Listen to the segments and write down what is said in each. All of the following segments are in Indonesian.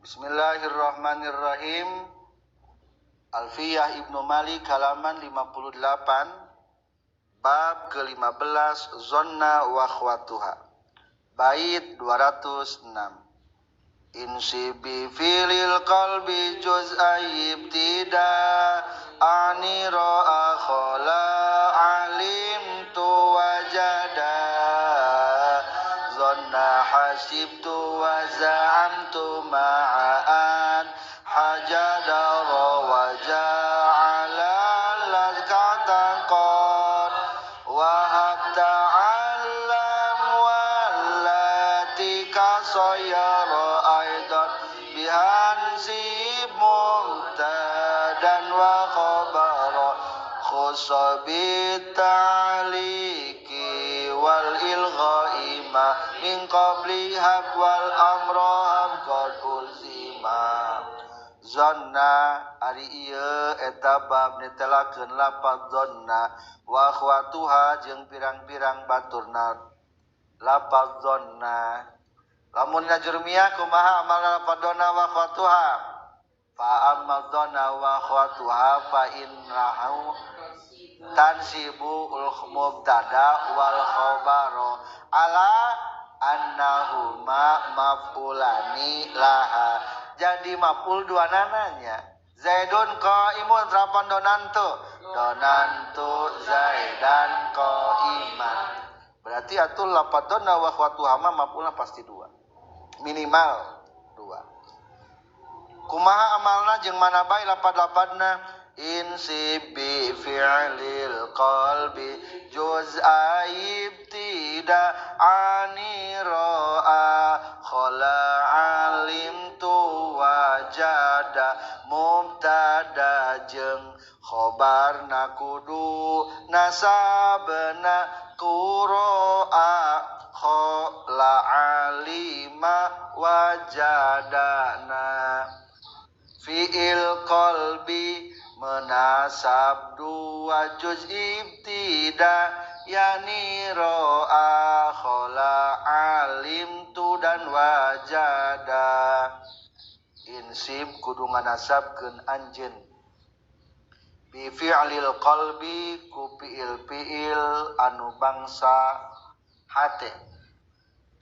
Bismillahirrahmanirrahim. Alfiyah Ibnu Malik halaman 58, bab ke-15, zonna wa akhwatuha. Bait 206. Insibi filil qalbi juz'ai ibtida ani ra'a khala alim tu wajada zonna hasibtu wa za'amtu ma'an hajada wa ja'ala lazkata qad wa habta alam wallati kasayara aidan bihansib mumtadan wa khabara khusabit ta'liki wal ilghaima min qabli hab wal amroham qad ulzima. Zonna ari ieu eta bab netelakeun lafaz zonna wa akhwatuha jeung pirang-pirang baturna lafaz zonna. Lamun najurmiyah kumaha amalna lafaz zonna wa akhwatuha? Fa amma zonna wa akhwatuha fa innahu tansibu ul mubtada wal khabaro ala annahuma maf'ulani laha. Jadi maf'ul dua nananya. Zaidun qaimun rapan donantu zaidan qaiman. Berarti atul lafaz donna wa akhwatuha maf'ulna pasti dua, minimal dua. Kumaha amalna jeung mana bae lafaz-lafazna? Insibi fi'lil qalbi juz'a ibtida ani ra'a khala alimtu wajada mubtada jeung khobarna kudu nasabna qura'a khala alima wajadana. Fi'il qalbi menasab dua juz ibtida yani ro'a khala alimtu dan wajada. Insib kudu nganasabkeun anjeun bi fi'lil qalbi ku fi'il anu bangsa hate.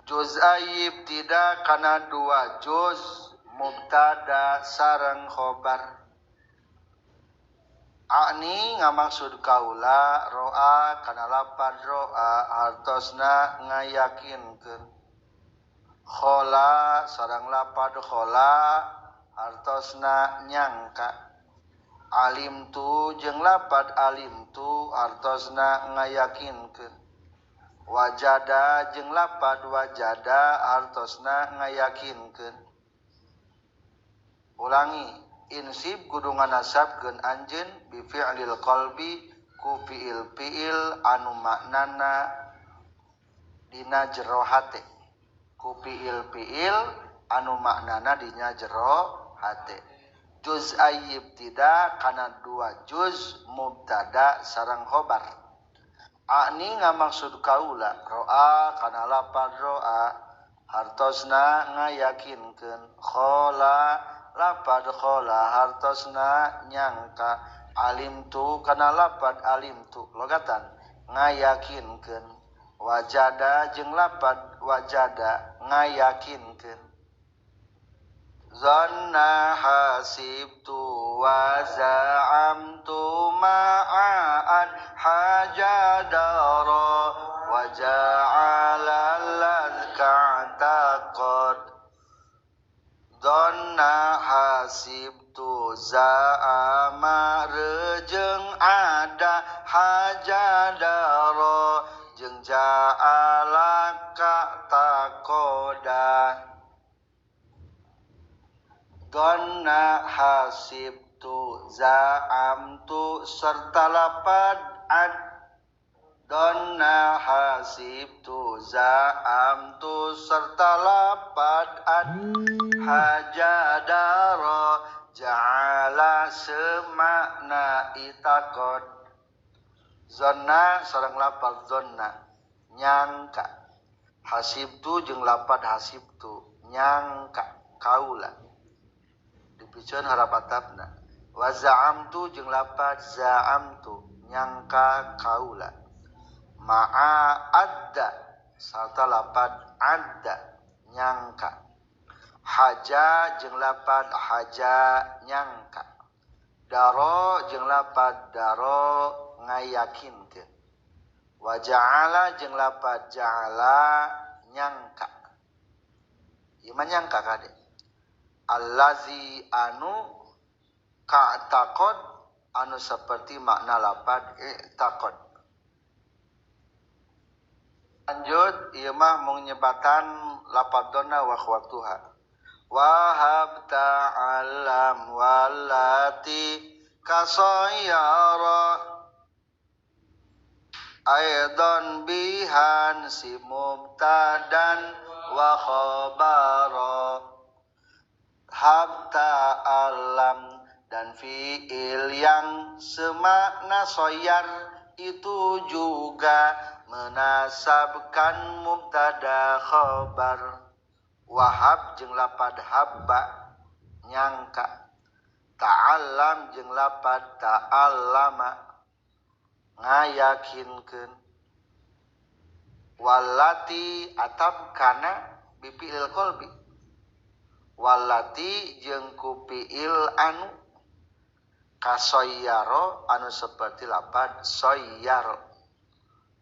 Juz ibtida kana dua juz mubtada sareng khobar. Ani ngamaksud kaula ro'a kana lafaz ro'a hartosna ngayakinkeun. Khola sareng lafaz khola hartosna nyangka. Alimtu jeung lafaz alimtu hartosna ngayakinkeun. Wajada jeung lafaz wajada hartosna ngayakinkeun. Ulangi, insib kudu nganasabkeun anjeun bi fi'lil qalbi ku fi'il anu maknana dina jero hate. Ku fi'il anu maknana dina jero hate. Juz ibtida kana dua juz mubtada sareng khobar. Ani ngamaksud kaula ro'a kana lafaz ro'a hartosna ngayakinkeun. Khola lafaz khola hartosna nyangka. Alimtu kana lafaz alimtu logatan ngayakinkeun. Wajada jeung lafaz wajada ngayakinkeun. Zanna hasibtu wa za'amtu ma'an hajadara wa ja'ala lazkata qad. Donna hasibtu za'ama reujeng ada hajadaro jeung ja'alaka takoda. Donna hasibtu za'amtu serta lafaz ad. Donna hasibtu za'amtu serta lafaz ad. Hajadara ja'ala semakna itakod. Zonna sareng lafaz zonna nyangka. Hasibtu jeung lafaz hasibtu nyangka kaula. piceun harap atapna. Wa za'amtu jeung lapad za'amtu nyangka kaula. Ma'a adda sarta lapad adda nyangka. Haja jeung lapad haja nyangka. Daro jeung lapad daro ngayakinkeun. Wa ja'ala jeung lapad ja'ala nyangka. Ieu mah nyangka kade. Allazi anu ka'taqad anu seperti makna lapad i'taqad. Lanjut ieu mah mung nyebatan lapad donna wa akhwatuha. Wa habta alam wallati kasayyara aidan bihan si mubtadan wa khabara. Habta alam dan fi'il yang semakna soyar itu juga menasabkan mubtada khabar. Wahab jeung lapad habba nyangka. Ta'allam jeung lapad ta'allama ngayakinkeun. Wallati atap kana bifi'il qalbi. Wallati jeung ku fi'il anu kasoyyaro anu seperti lapad soyyaro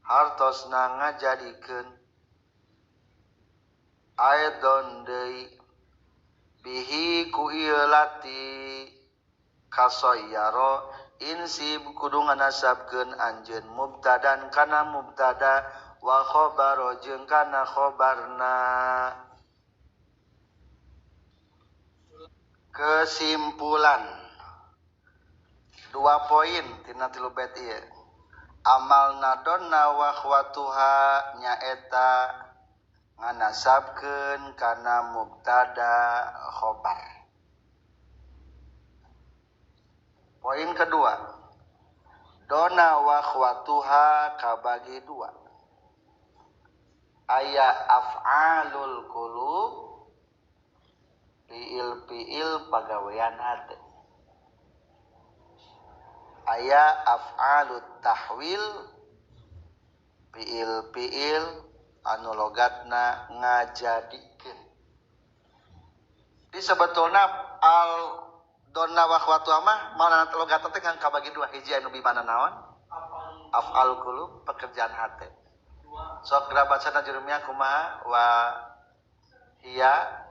hartosna ngajadikeun aidon deui bihi ku ieu lati kasoyyaro insib kudu nganasabkeun anjeun mubtadan kana mubtada wa khabaro jeung kana khabarna. Kesimpulan 2 poin tina 3 bait ieu. Amalna donna wa akhwatuha nyaeta nganasabkeun kana mubtada khabar. Poin kedua, donna wa akhwatuha kabagi 2. Aya af'alul qulub fi'il pagawean hate. Aya af'alut tahwil fi'il anu logatna ngajadikeun. Di sebetulna al donna wa akhwatuha mah malana logatna teh kan kabagi 2. Hiji anu bimana naon? Af'al qulub pekerjaan hate. Sok grabacana jurumnya kumaha wa hiya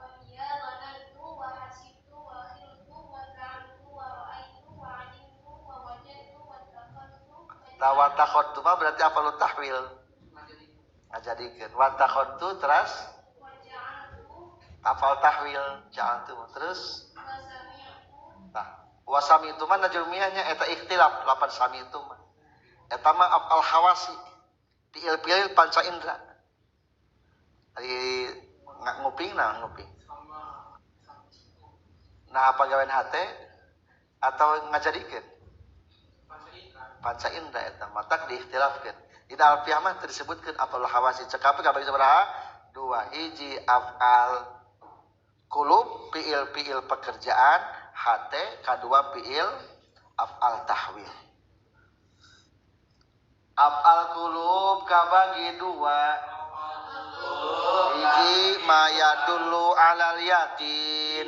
wa takhadtu mah berarti afalut tahwil ngajadikeun. Wa takhadtu terus afal tahwil ja'altu terus tah wa sami'tu mah najrumiyahnya eta ikhtilaf lapan sami'tu mah eta mah afal hawasi fi'il panca indra ari nguping nah apa gawean hate atau ngajadikeun panca indra eta matak diikhtilafkeun. Dina alfiah mah disebutkeun afal hawasi cekape kabagi sabaraha 2. Hiji afal qulub fi'il pekerjaan hate, kadua fi'il afal tahwil. Afal qulub kabagi 2. Hiji ma yadullu alal yakin.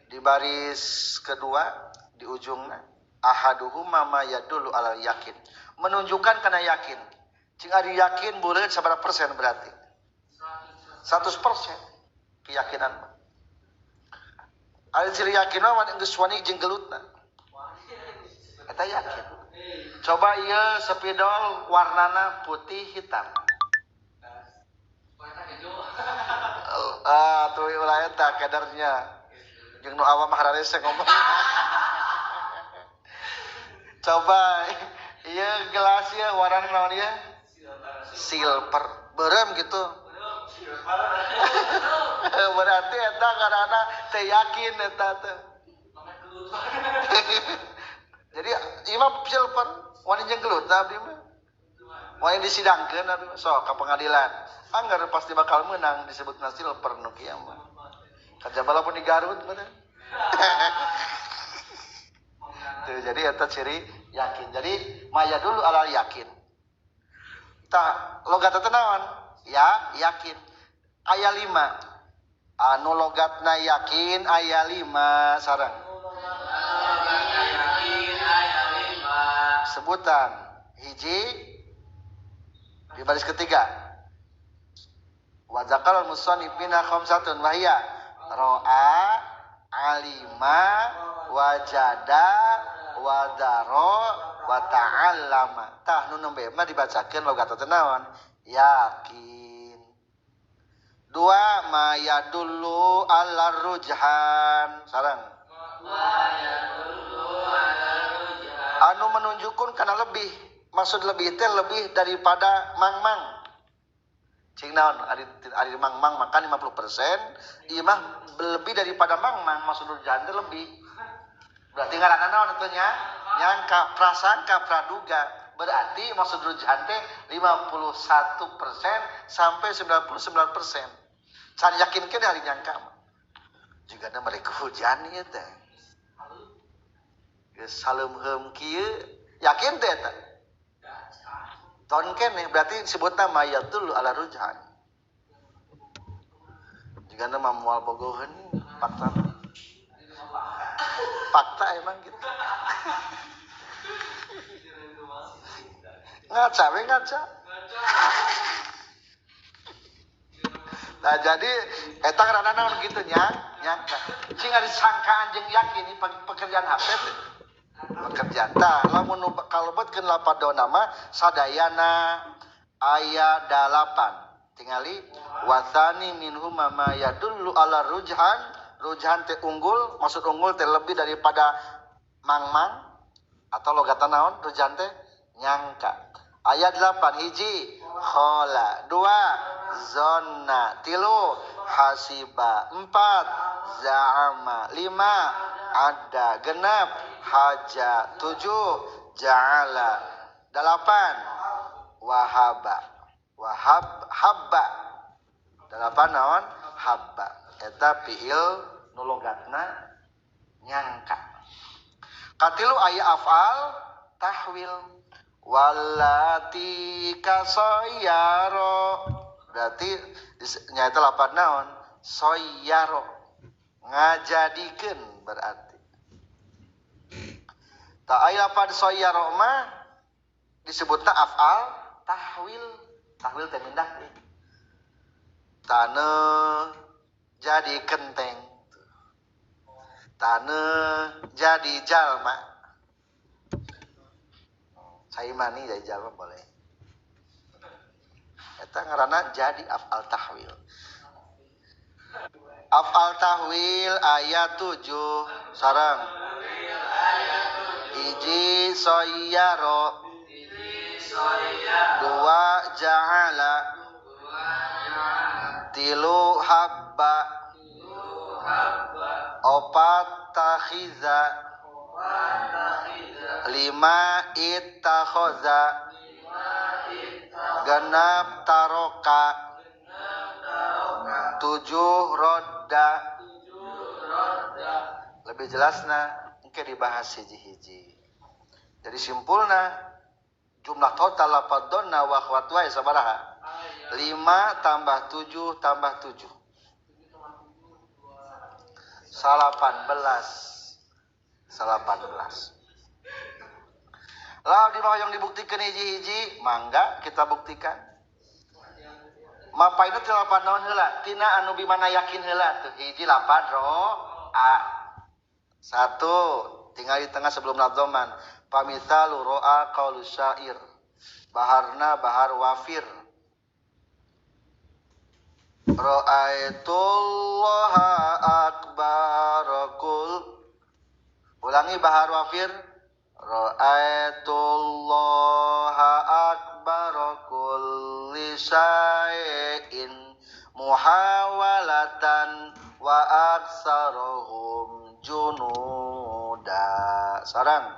Di baris kedua di ujungna ahaduhuma ma yadullu alal yakin menunjukkan kana yakin. Cing ari yakin buleun sabaraha persen berarti 100% keyakinan mah. Ari ciri yakin mah geus wani jeung gelutna eta yakin. Coba ieu spidol warnana putih hitam. Tuh ulah eta kadarnya jeung nu awam hararese ngomong. Coba ieu gelas ieu warna naon ieu? Silver. Beureum gitu. Berarti eta karana teu yakin eta teh. Jadi imam silver wani jeung gelut abdi mah. Wani disidangkeun abdi sok ka pengadilan. Anggar pasti bakal menang disebutna silver nu kieu mah. Kerja walaupun di Garut bener. Tuh, jadi eta ciri yakin. Jadi maya dulu alal yakin. Tah logat teh naon? Ya, yakin. Aya 5. Anu logatna yakin aya 5 sareng. Sebutan hiji di baris ketiga. Wa zakal musannifina khamsatun wa hiya ra'a, alima, wajada, wadaro, wa ta'allama. Tah nu nembe mah dibacakeun logat teh naon? Yakin. 2 ma yadullu ala rujhan sareng. Anu menunjukkan karena lebih, maksud lebih teh lebih daripada mang-mang. Cing naon ari mang-mang makan 50%, ieu mah lebih daripada mang-mang, maksud rujhan teh lebih. Berarti ngaranna naon atuh nya? Nyangka, prasangka, praduga. Berarti maksud rujhan teh 51% sampai 99%. Can yakinkeun hari nyangka mah. Jigana mereka hujan ieu teh. Geus saleumheum kieu yakin teh eta. Ton keneh berarti disebutna mayatul ala rujhan. Jigana mah moal bogoheun fakta. Fakta emang gitu. Ngaca we ngaca. Nah jadi eta ngaranna naon kitu nya? Nyangka. Sing ari sangkaan jeung yakin pekerjaan HP teh. Pekerjaan tah lamun kalebetkeun lapadona mah sadayana aya 8. Tingali wasani minhum ma yadullu ala rujhan. Rujhan teh unggul, maksud unggul teh lebih daripada mang-mang atau logatan naon rujhan teh nyangka. Ayat 8 hiji khala, 2 zonna, 3 hasiba, 4 za'ama, 5 ada, 6 haja, 7 ja'ala, 8 wahaba. Habba. 8 naon? Habba. Eta fiil nu logatna nyangka. Katilu aya afal tahwil. Wallati kasoyaro. Berarti nyaeta lapan naon? Soyaro. Ngajadikeun berarti. Ta aya lapan soyaro mah disebutna afal tahwil. Tahwil teh mindah teh. Taneuh jadi kenteng. Taneuh jadi jalma. Saimani jadi jalma boleh. Eta ngaranna jadi afal tahwil. Afal tahwil ayat 7 sareng. Hiji soyaro. 2 ja'ala. 3 habba. 4 takhiza. 5 ittakhoza. 6 taroka. 7 rodda. Lebih jelasna engke dibahas hiji-hiji. Jadi simpulna jumlah total lapadonna wa akhwatuha sabaraha? 5 tambah 7 tambah 7. 18. Lah di bawah yang dibuktikan hiji-hiji, mangga kita buktikan. Mapaina teh lapan naon heula? Tina anu bimana yakin heula tuh hiji lapan ro'a. 1 tinggal di tengah sebelum nadzoman. Pamitalu ro'a qaulu syair. Baharna bahar wafir. Ra'aitullaha akbarakul. Ulangi bahar wafir. Ra'aitullaha akbarakul lisa'in muhawalatan wa aksarahum junuda. Sarang.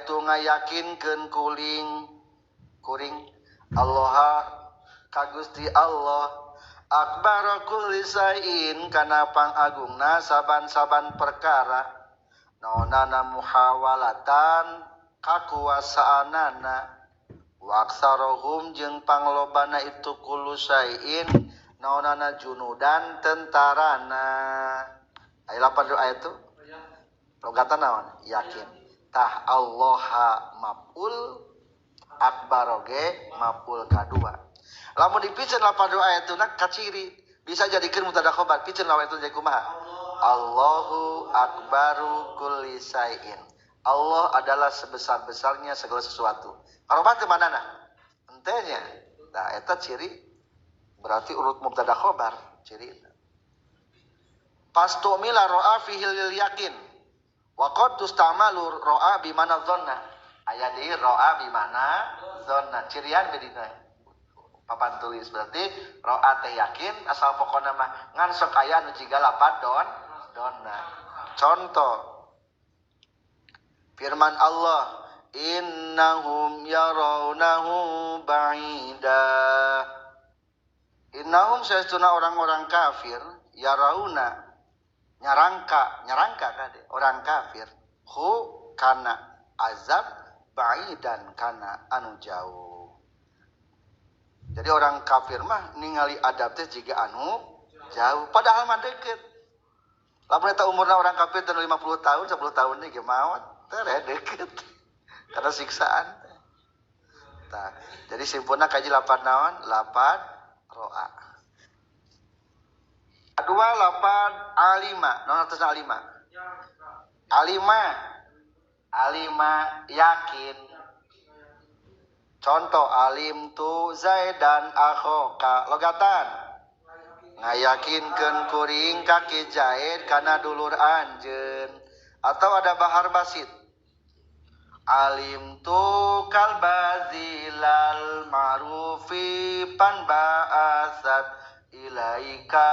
itu ngayakinkeun kuring Allah ka Gusti Allah akbar kulli sain kana pangagungna saban-saban perkara naonana muhawalatan kakuasaanana wa aksarohum jeung panglobana itu kullu sain naonana junudan tentarana aya lapan ayat itu logatan naon yakin tah Allaha maf'ul akbar oge maf'ul kadua lamun dipikeun lapan ayat itu nak kaciri bisa jadikeun mubtada khobar pikeun lawan itu jadi kumaha Allahu akbaru kulli sain Allah adalah sebesar-besarnya segala sesuatu karobat teh manana entenya nah eta ciri berarti urut mubtada khobar ciri pastumila ra'a fihi lil yakin wa qad tustamalu ra'a bi mana dhanna aya deui ra'a bi mana dhanna cirian bedina papan tulis berarti ra'a teh yakin asal pokona mah ngan sok aya nu jiga lapan donna contoh firman Allah innahum yarawnahu ba'ida innahum saestuna orang-orang kafir yarawna nyarangka kade orang kafir hu kana azab ba'idan kana anu jauh jadi orang kafir mah ningali adab teh jiga anu jauh padahal mah deket lamun eta umurna orang kafir teh 50 tahun 10 tahun nih ge maot teh deket karena siksaan tah jadi simpulna kaji lapan naon lapan ro'a kedua lapan alima non atasna alima yakin contoh alim tu zaidan akhoka logatan ngayakinkeun kuring kaki Zaid kana dulur anjeun atau ada bahar basit alim tu kalbazilal ma'rufi pan ba'asat ilaika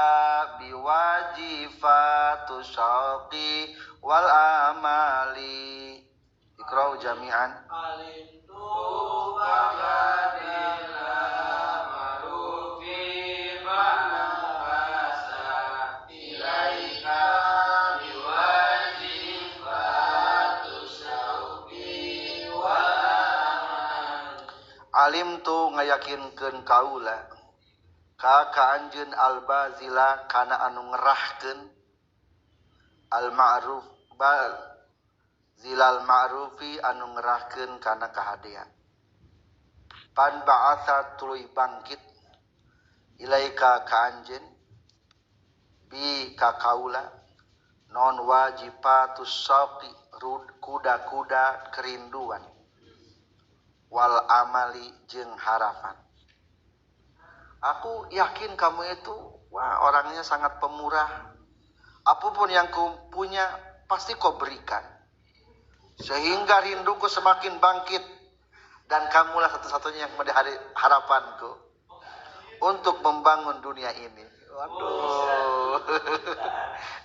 biwajifatu syauqi wal amali ikra'u jami'an alim tu kalbazilal ma'rufi pan ba'asat ilaika alim tu ngayakinkeun kaula ka anjeun albazila kana anu ngerahkeun al ma'ruf bal zilal ma'rufi anu ngerahkeun kana kahadean pan ba'atha tuluy bangkit ilaika ka anjeun bi ka kaula non wajibatus saqi kuda-kuda kerinduan wal amali jeung harapan aku yakin kamu itu wah orangnya sangat pemurah apapun yang kau punya pasti kau berikan sehingga rinduku semakin bangkit dan kamulah satu-satunya yang menjadi harapanku untuk membangun dunia ini waduh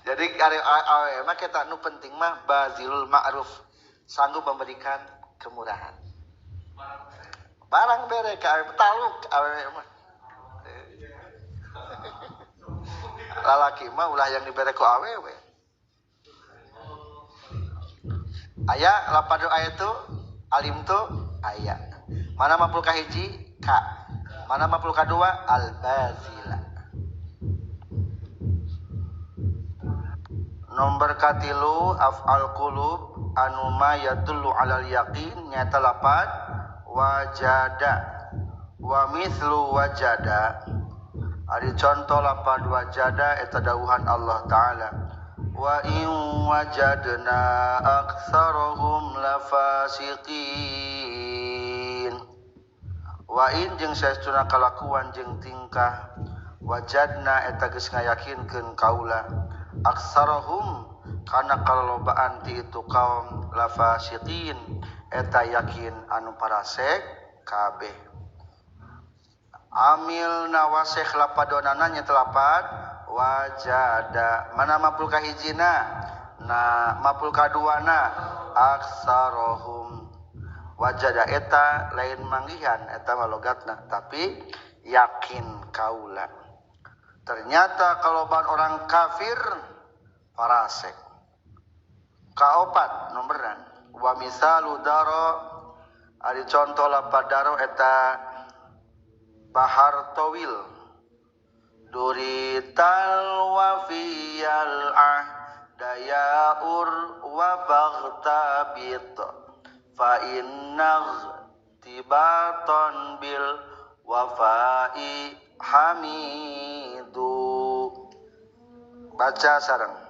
jadi awe mah kita nu penting mah bazilul ma'ruf sanggup memberikan kemurahan barang bere ka taluk awe mah lalaki mah ulah yang dibere ku awewe aya lapan ayat tu alim tu aya mana mapul ka hiji ka mana mapul ka dua al bazila nomor katilu af'al qulub anu ma yadullu alal yaqin nyata lapan wajada wa mithlu wajada ari contoh lapan wajada eta dawuhan Allah taala wa in wajadna aktsarahum lafasiqin wa in jeung saestuna kalakuan jeung tingkah wajadna eta geus ngayakinkeun kaula aktsarahum kana kalolobaan ti itu kaum lafasiqin eta yakin anu parasek kabeh amil nawasih lapadonana nya telapat wajada mana mapul kahijina na mapul kaduana aksarohum wajada eta lain manggihan eta malogatna tapi yakin kaula. Ternyata kalauban orang kafir farasek. Kaopat nomberan wa misalu daro ari contoh lapad daro eta bahar tawil durital wafiyal ahdayaur wa baghtabit fa innagh tibaton bil wafai hamidu. Baca sareng.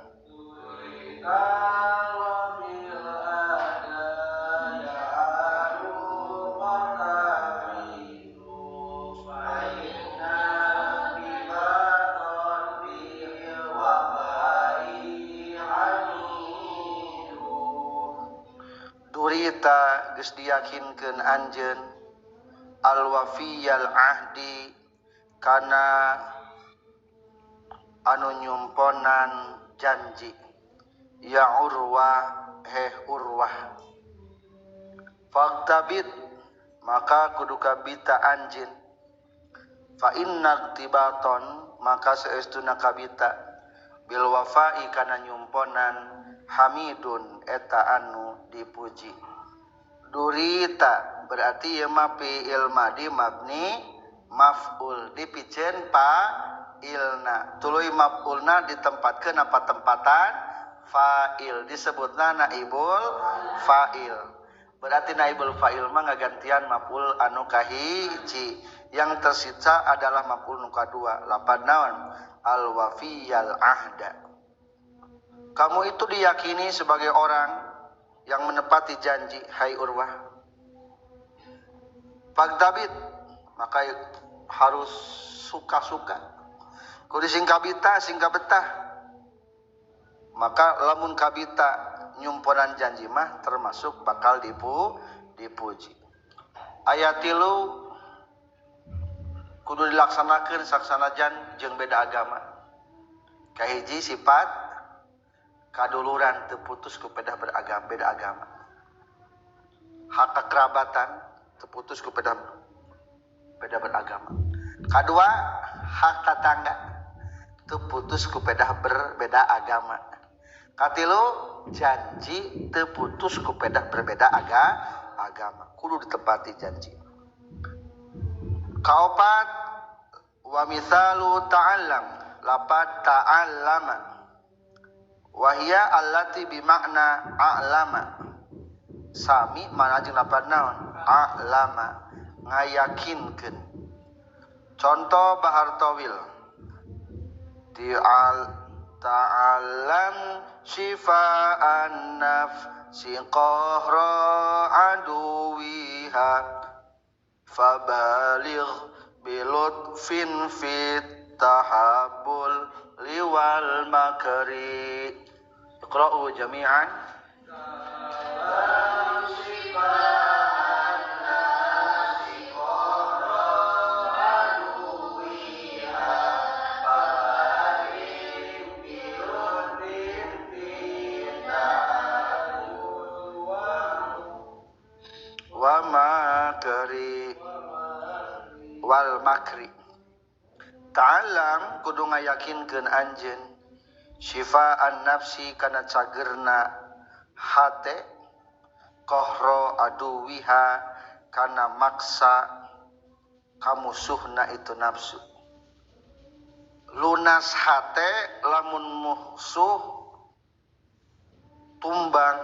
Durita geus diyakinkeun anjeun al-wafiyal ahdi kana anu nyumponan janji ya urwah urwah faktabit maka kudu kabita anjeun fa inna tibaton maka saestuna kabita bil wafai kana nyumponan hamidun eta anu dipuji. Durita berarti ya fi'il madi mabni maf'ul dipicen pa ilna tuluy maf'ulna ditempatkeun apa tempatan fa'il disebutna naibul fa'il. Berarti naibul fa'il mah ngagantian maf'ul anu kahiji yang tersisa adalah maf'ul nu kadua lapad naon al wafiyal ahda. Kamu itu diyakini sebagai orang yang menepati janji, hai Urwah. Faktabit, maka harus suka-suka. Kudu sing kabita, sing kabetah. Maka lamun kabita nyumponan janji mah termasuk bakal dipuji. Ayat 3 kudu dilaksanakeun saksanajan jeung beda agama. Kahiji sifat kaduluran terputus ku beda agama. Hak kekerabatan terputus ku beda beragama. Kedua, hak tetangga terputus ku berbeda agama. Katilu, janji terputus ku berbeda agama. Kudu ditepati janji. Kaopat wa misalu ta'allam lapad ta'allama wahia allati bimakna a'lama sami mana jeung lapad naon a'lama ngayakinkeun. Contoh bahar tawil ta'allam shifa'an nafsi qahra aduwiha fabaligh bilutfin fit tahabbul liwal makri. Iqra'u jami'an. Wa makri wal makri. Ta'alam kudu ngayakinkeun anjeun syifa'an nafsi kana cagerna hate qahra aduwiha kana maksa kamusuhna itu nafsu. Lunas hate lamun musuh tumbang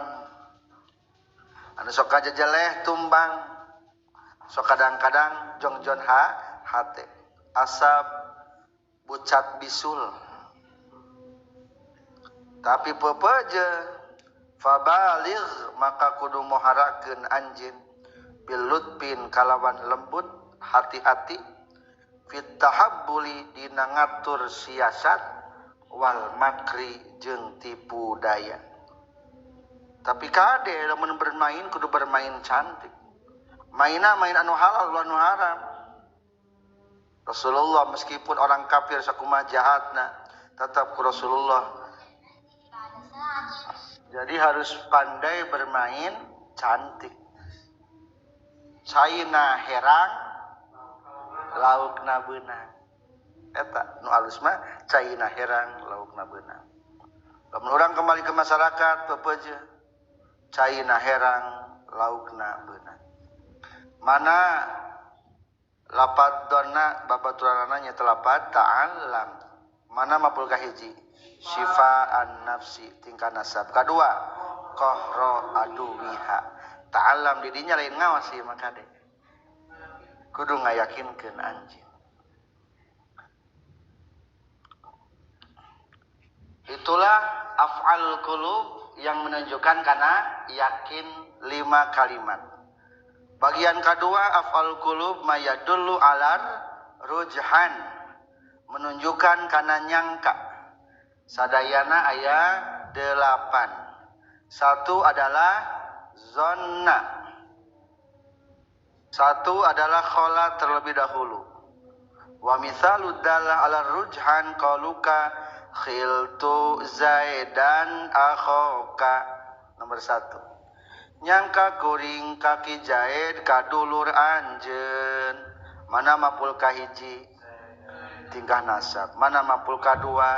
anu sok kajejeleh tumbang sok kadang-kadang jongjon hate asab bucat bisul tapi pepeje fabaligh maka kudu moharakeun anjeun bil lutfin kalawan lembut hati-hati fit tahabbuli dina ngatur siasat wal makri jeung tipu daya. Tapi kade lamun bermain kudu bermain cantik. Maina main anu halal anu haram. Rasulullah meskipun orang kafir sakumaha jahatna tetap ku Rasulullah. Jadi harus pandai bermain cantik. caina herang laukna beunang. Eta nu alus mah caina herang laukna beunang. Lamun urang kembali ke masyarakat pepeuje caina herang laukna beunang. Mana lapad donna babaturanana nya telapad ta'allam. Mana mapul kahiji syifaan nafsi tingkah nasab. Kadua qahra aduwiha. Ta'allam di dinya lain ngawas ieu mah kade. Kudu ngayakinkeun anjeun. Itulah af'al qulub yang menunjukkan karena yakin 5 kalimat. Bagian kedua af'al qulub mayadullu alar rujhan, menunjukkan karena nyangka. Sadayana aya 8. Satu adalah zonna. Satu adalah khola terlebih dahulu. Wa mithalud dallah ala rujhan qaluka khiltu zaidan akhoka. Nomor 1. Nyangka kuring kaki Zaid kadulur anjeun. Mana mapul kahiji tingkah nasab. Mana mapul kadua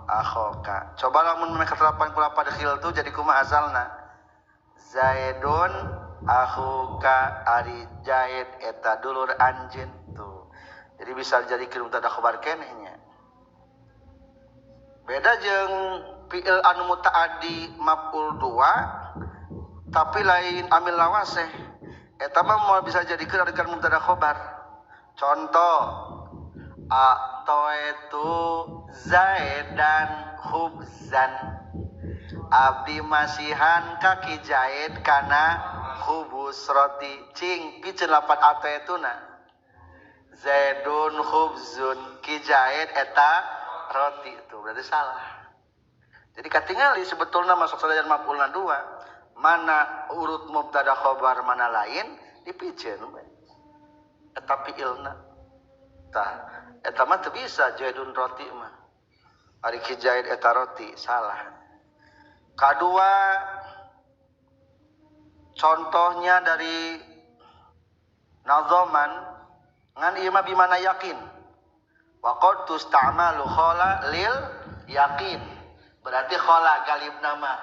akhoka. Coba lamun mereka terapan kula pada khiltu jadi kumaha asalna? Zaidun akhuka ari Zaid eta dulur anjeun tuh. Jadi bisa jadi mubtada khabar keneh nya. Beda jeung fi'il anu mutaaddi maf'ul 2 tapi lain amil lawaseh. Eta mah moal bisa jadikeun adegan mubtada khabar. Contoh atoetu Zaidan khubzan. Abdi masihan kaki Zaid kana khubus roti. Cing piceun lapan atoetuna. Zaidun khubzun ki Zaid eta roti itu berarti salah. Jadi katingali sebetulnya masuk sadayan maf'ulna 2. Mana urut mubtada khabar mana lain dipikeun eta fi'ilna. Tah eta mah teu bisa Zaidun roti mah. Ari ki Zaid eta roti salah. Kadua contohnya dari nazoman ngan ieu mah bimana yakin. Wa qad tusta'malu khala lil yakin. Berarti khala galib nama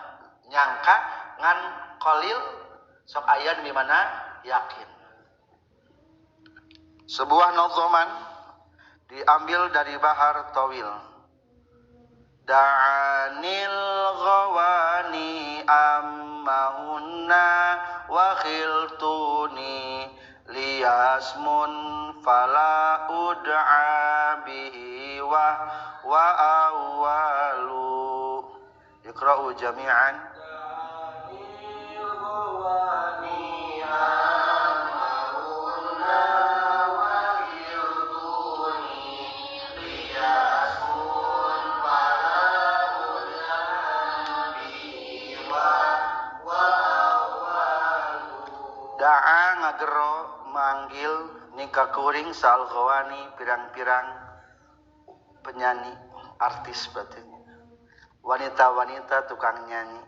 nyangka ngan qalil sok aya di mana yakin. Sebuah nazoman diambil dari Bahar Tawil. Da'anil ghawani ammahunna wa khiltuni liyasmun fala ud'a bihi wa awwalu. Iqra'u jami'an. Da'a ngagero manggil nikah kuring sal ghawani pirang-pirang penyanyi artis berarti wanita-wanita tukang nyanyi.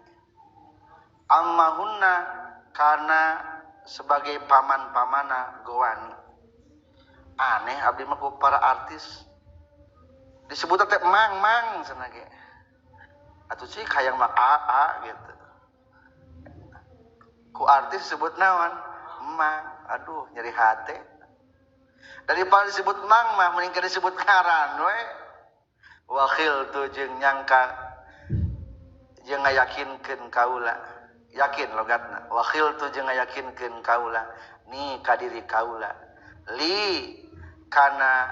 Ammahunna karena sebagai paman-pamana gowani. Aneh abdi mah ku para artis disebut teh mang cenah ge. Atuh sih hayang mah aa gitu. Ku artis disebut naon? Mang. Aduh nyeri hati. Daripada disebut mang mah mending disebut ngaran we. Wa khiltu jeung nyangka jeung ngayakinkeun kaula. Yakin logatna. Wa khiltu jeung ngayakinkeun kaula ni ka diri kaula. Li kana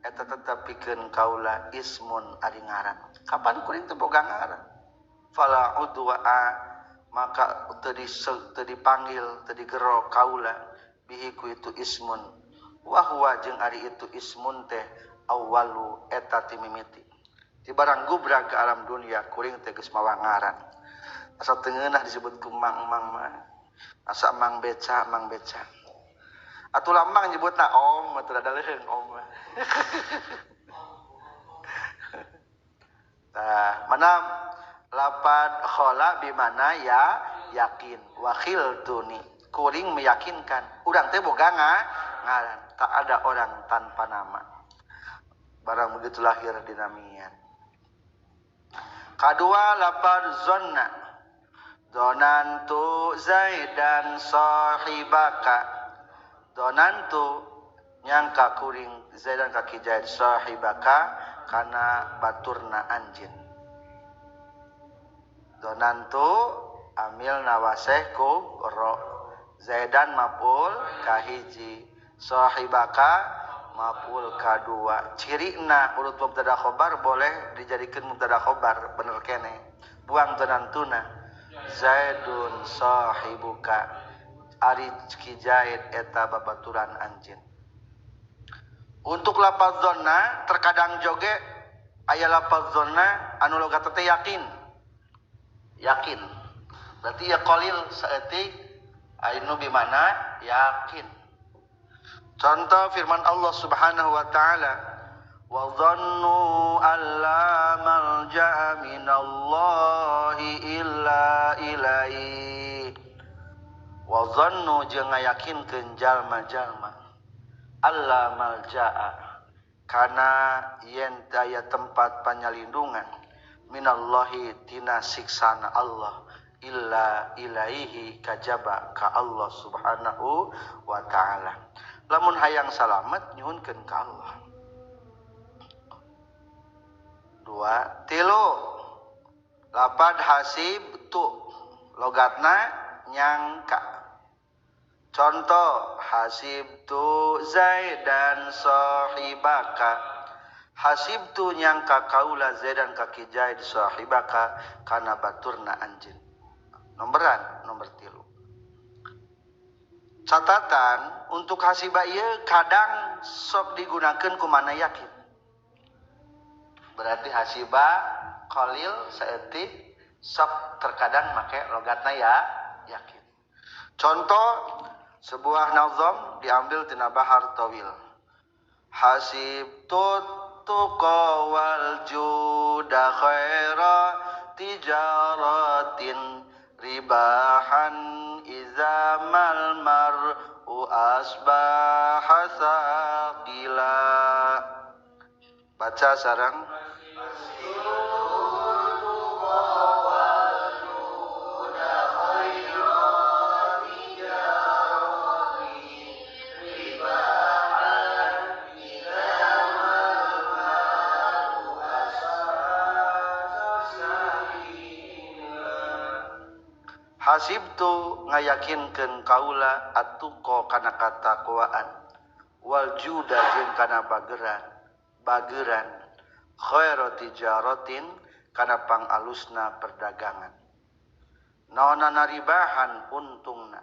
eta tetep pikeun kaula ismun ari ngaran. Kapan kuring teu boga ngaran? Fala udwa maka teu dipanggil teu digero kaula bihi ku itu ismun. Wa huwa jeung ari itu ismun teh awwalu eta ti mimiti. Ti barang gubrag ke alam dunia kuring teh geus mawa ngaran. Asa teu ngeunah disebut ku mang-mang mah. Asa mang beca. Atuh lamang nyebutna om, teu ada leuheung om. Nah, mana lapad khala bimana ya yakin wa khiltuni. kuring meyakinkan urang teh boga ngaran, tak ada orang tanpa nama. Barang begitu lahir dinamian. Kedua lapar zonna, donantu Zaidan sahibaka, donantu nyangka kuring Zaidan kaki Zaid sahibaka kana baturna anjin. Donantu amil nawaseh ku ro, Zaidan mapul kahiji, sahibaka maf'ul kadua. Cirina urut mubtada khobar boleh dijadikan mubtada khobar, bener kene. Buang donantuna. Zaidun sahibuka. Ari ki Zaid eta babaturan anjeun. Untuk lafaz dhanna terkadang joge aya lafaz dhanna anu logat teh yakin. Yakin. Berarti ya qalil saeutik anu bimana yakin. Contoh firman Allah Subhanahu wa taala, wa dhannu alla malja'a minallahi illa ilaihi. Wa dhannu jeung ngayakinkeun jalma-jalma alla malja'a kana yen daya tempat panyalindungan minallahi tina siksana Allah illa ilaihi kajaba ka Allah Subhanahu wa taala. Lamun hayang salamet nyuhunkeun ka Allah. 2 tilu lapad hasib tu logatna nyangka. Contoh hasib tu Zaidan sahibaka, hasib tu nyangka kaula Zaidan kaki Zaid sahibaka kana baturna anjeun. Nomboran nomor 3. Catatan untuk hasiba ieu kadang sok digunakeun ku mana yakin. Berarti hasiba qalil saeutik sok terkadang make logatna ya yakin. Contoh sebuah nazam diambil tina Bahar Tawil. Hasibtut tuqa wal juda khaira tijaratin ribahan izamal mar'u asbaha saqila. Baca sareng. Hasibtu ngayakinkeun kaula atuqa kana katakwaan wal juda jeung kana bageuran khairu tijaratin kana pangalusna perdagangan. Naonna ribahan untungna.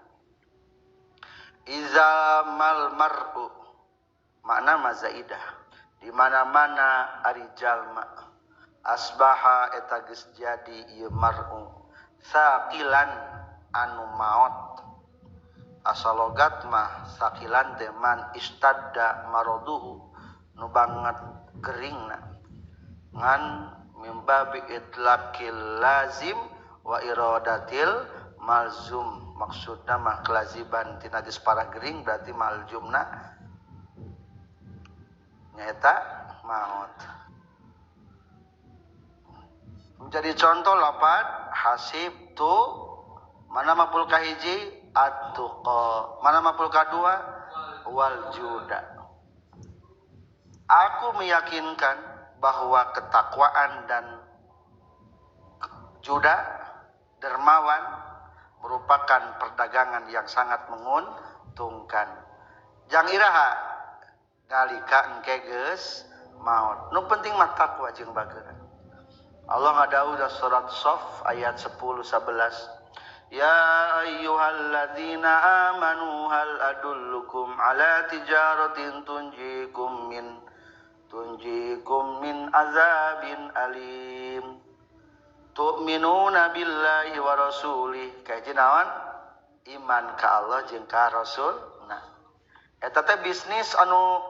Izamal mar'u makna mazaidah di mana-mana ari jalma asbaha eta geus jadi ieu mar'u saqilan anu maot. Asal logat mah saqilan teh man istadda maraduhu nu banget keringna ngan mimbabi itlaqil lazim wa iradatil malzum. Maksudna mah kelaziban tina geus parah gering berarti maljumna nyaeta maot. Menjadi contoh lafaz hasib tu mana maf'ul kahiji at-tuqa, mana maf'ul kadua wal juda. Aku meyakinkan bahwa ketakwaan dan juda dermawan merupakan perdagangan yang sangat menguntungkan. Jang iraha ngalika engke geus maot. Nu penting mah takwa jeung bageuran. Allah ngadawuh dalam surat Shaff ayat 10-11. Ya ayyuhalladzina amanu hal adullukum ala tijaratin tunjikum min azabin alim. Tu'minuna billahi wa rasulih. Kaji naon? Iman ka Allah jeung ka Rasul. Nah, eta teh bisnis anu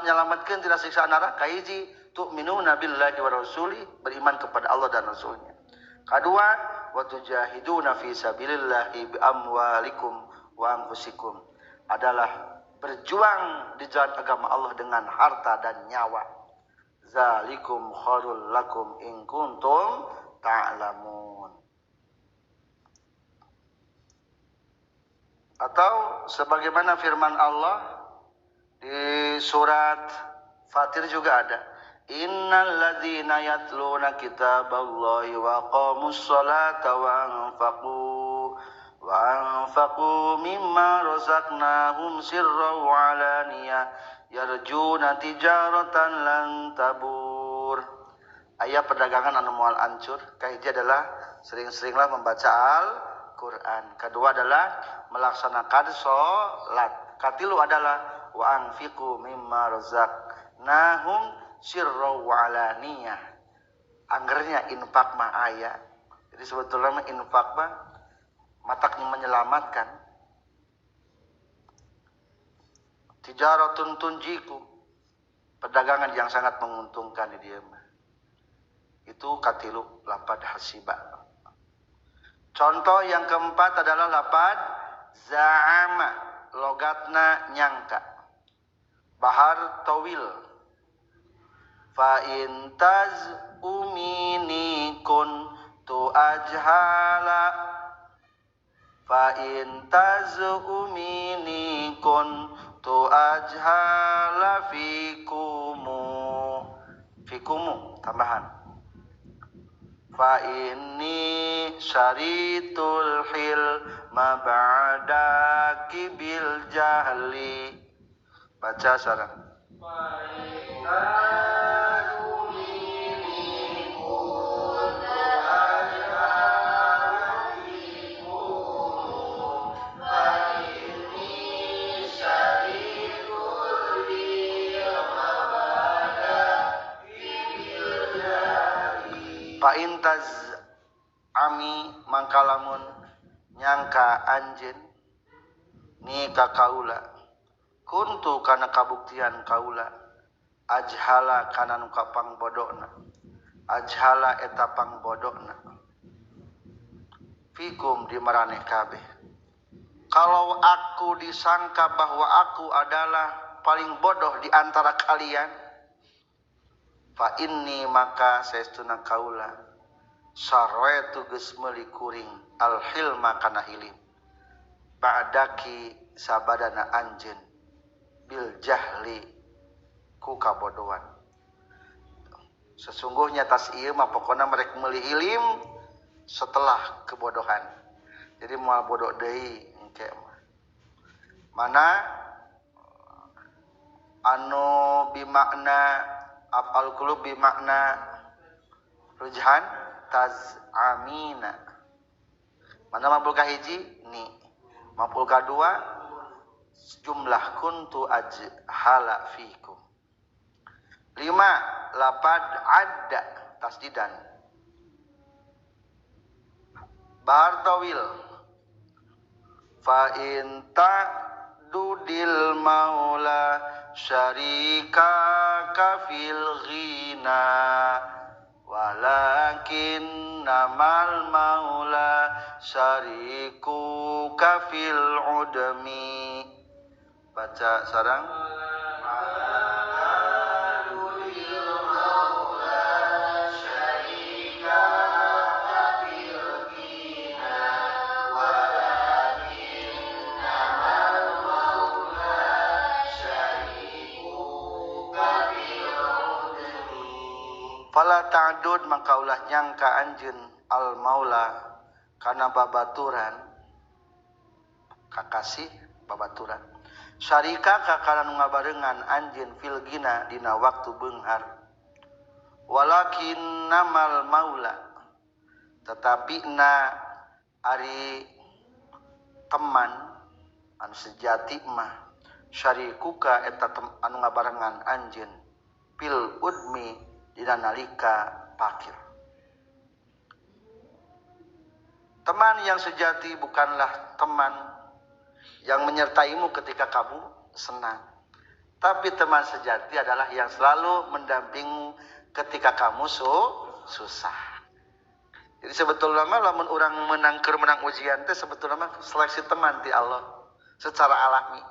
nyalametkeun tina siksa neraka. Hiji tu'minuna billahi wa rasulih, beriman kepada Allah dan Rasulnya. Kedua, wa tujahiduna fi sabilillahi bi amwalikum wa anfusikum adalah berjuang di jalan agama Allah dengan harta dan nyawa. Zalikum khairul lakum in kuntum ta'lamun. Atau sebagaimana firman Allah di surat Fatir juga ada. Innal ladzina yatluna kitaballahi wa aqamus salata wa anfaqu mimma razaqnahum sirran wa alaniyah yarjuna tijaratan lan tabur. Ayat perdagangan anu moal ancur. Kahiji adalah sering-seringlah membaca Al-Quran. Kedua adalah melaksanakan sholat. Katilu adalah wa anfiqu mimma razaqnahum sirran wa alaniyah. Anggernya infak mah aya. Jadi sebetulnya infak mah mataknya menyelamatkan. Tijaratun tunjiku, perdagangan yang sangat menguntungkan di dia mah. Itu katilu lapad hasiba. Contoh yang keempat adalah lapad za'ama, logatna nyangka. Bahar tawil. Fa in taz'umini kuntu ajhala. Fa in taz'umini kuntu ajhala fikumu tambahan. Fa inni syaritul hilma ba'daki bil jahli. Baca sarang. Fa intaz ami mangkalamun nyangka anjeun ni ka kaula kuntu kana kabuktian kaula ajhala kana nu kapang bodona ajhala eta pang bodona fikum di maraneh kabeh. Kalau aku disangka bahwa aku adalah paling bodoh di antara kalian, fa inni maka saestuna kaula sarwaitu geus meuli kuring al hilma kana hilim ba'daki sabadana anjeun bil jahli ku kabodohan. Sesungguhnya tas ieu mah pokona merek meuli hilim setelah kebodohan. Jadi moal bodoh deui engke mah. Mana anu bimakna afal qulub bimakna rujhan taz'amina. Mana maf'ul kahiji ni. Maf'ul kadua jumlah kuntu ajhala fikum. 5 lapad adda tasdidan. Bahar tawil. Fa in ta'dudil maula syarika kafil ghina walakin namal maula syariku kafil udmi. Baca sarang. Fala ta'dud maka ulah nyangka anjeun al maula kana babaturan kakasih babaturan syarika kakana nu ngabarengan anjeun fil gina dina waktu beunghar walakin namal maula tetapi na ari teman anu sejati mah syarikuka eta anu ngabarengan anjeun fil udmi dina nalika pakir. Teman yang sejati bukanlah teman yang menyertaimu ketika kamu senang, tapi teman sejati adalah yang selalu mendampingmu ketika kamu susah. Jadi sebetulnya lamun orang menang ujian teh sebetulnya seleksi teman ti Allah. secara alami.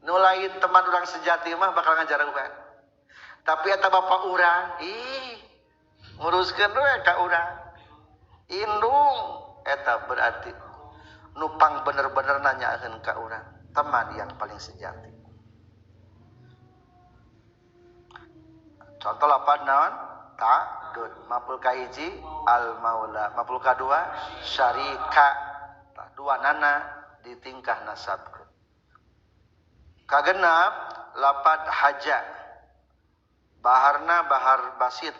Nu lain teman urang sejati mah bakal ngajar urang. Tapi eta bapak urang, nguruskeun we ka urang. Indung eta berarti nupang bener-bener nanyakeun ka urang, teman yang paling sejati. Contoh lapan naon? Ta'dud. Maf'ul kahiji al maula. Maf'ul kadua syarika. Dua nana di tingkah nasabkeun. Kagenap lapan haja. Baharna bahar basit.